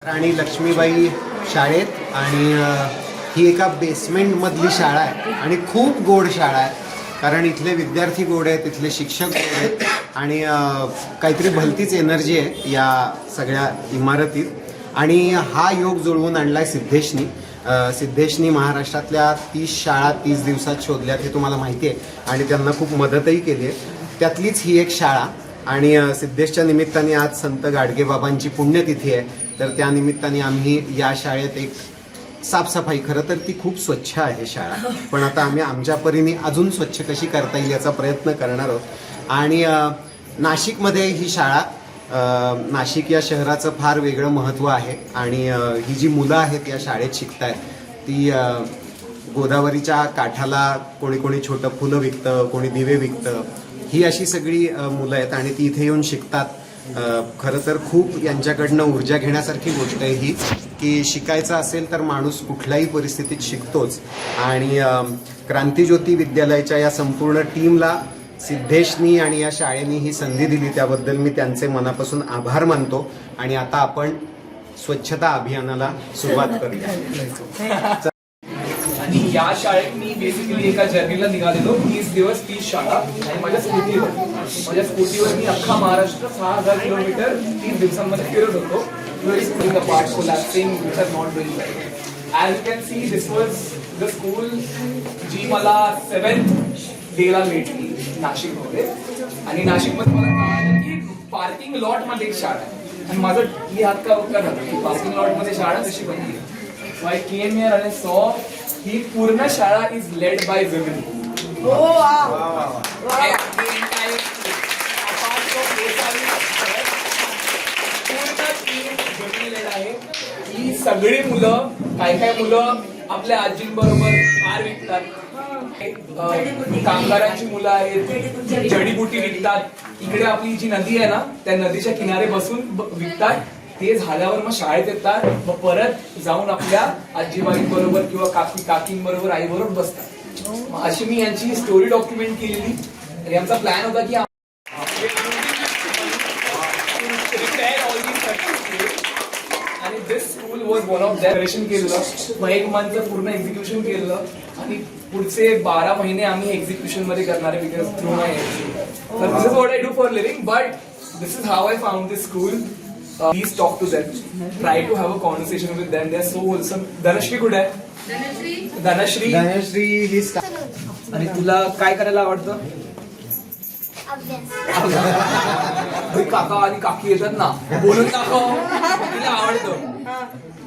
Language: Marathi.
राणी लक्ष्मीबाई शाळेत आणि ही एका बेसमेंटमधली शाळा आहे आणि खूप गोड शाळा आहे कारण इथले विद्यार्थी गोड आहेत, इथले शिक्षक गोड आहेत आणि काहीतरी भलतीच एनर्जी आहे या सगळ्या इमारतीत. आणि हा योग जुळवून आणला आहे सिद्धेशनी महाराष्ट्रातल्या 30 शाळा 30 दिवसात शोधल्यात हे तुम्हाला माहिती आहे आणि त्यांना खूप मदतही केली आहे. त्यातलीच ही एक शाळा आणि सिद्धेशच्या निमित्ताने आज संत गाडगेबाबांची पुण्यतिथी आहे, तर त्या निमित्ताने आम्ही या शाळेत एक साफसफाई, खरं तर ती खूप स्वच्छ आहे शाळा, पण आता आम्ही आमच्या परीने अजून स्वच्छ कशी करता येईल याचा प्रयत्न करणार आहोत. आणि नाशिकमध्ये ही शाळा, नाशिक या शहराचं फार वेगळं महत्त्व आहे आणि ही जी मुलं आहेत या शाळेत शिकतायत ती गोदावरीच्या काठाला कोणी कोणी छोटं फुलं विकतं, कोणी दिवे विकतं, ही अशी सगळी मुलं आहेत आणि ती इथे येऊन शिकतात. खरं तर खूप यांच्याकडनं ऊर्जा घेण्यासारखी गोष्ट आहे ही, की शिकायचं असेल तर माणूस कुठल्याही परिस्थितीत शिकतोच. आणि क्रांतिज्योती विद्यालयाच्या या संपूर्ण टीमला सिद्धेशनी आणि या शाळेनी ही संधी दिली त्याबद्दल मी त्यांचे मनापासून आभार मानतो. आणि आता आपण स्वच्छता अभियानाला सुरुवात करूया. आणि या शाळेत मी बेसिकली एका जर्नीला निघालेलो, 30 दिवस 30 शाळा, आणि माझ्या स्कूटीवर मी अख्खा महाराष्ट्र 6000 किलोमीटर 30 दिवसांमध्ये फिरत होतो. Part collapsing which are not doing well. As you can see this was the school जी मला 7th डेला भेटली नाशिकमध्ये. आणि नाशिकमध्ये मला कळालं की पार्किंग लॉटमध्ये एक शाळा आहे आणि माझं मी हात का झालं की पार्किंग लॉटमध्ये शाळा कशी बनली. So I came here and सॉ ही पूर्ण शाळा इज लेड बाय विमेन. ही सगळी मुलं, काय मुलं आपल्या आजींबरोबर हार विकतात, कामगारांची मुलं आहेत, जडीबुटी विकतात. इकडे आपली जी नदी आहे ना त्या नदीच्या किनारे बसून विकतात. ते झाल्यावर मग शाळेत येतात, मग परत जाऊन आपल्या आजीबाईंबरोबर किंवा काकींबरोबर आईबरोबर बसतात. अशी मी यांची स्टोरी डॉक्युमेंट केलेली. आणि आमचा प्लॅन होता की आणि this school was one of decoration केलं. मग 1 मंथचं पूर्ण एक्झिक्युशन केलं आणि पुढचे 12 महिने आम्ही एक्झिक्युशन मध्ये करणार आहे. बिकॉज थ्रू माय तर this is what I do for living, but this is how I found this school. Please talk to them. Try to have a conversation with them. They are so wholesome. Dhanashri कुठे आहे? धनश्री ही. आणि तुला काय करायला आवडतं? काका आणि काकी येतात ना, बोलून दाखव तिला आवडतं.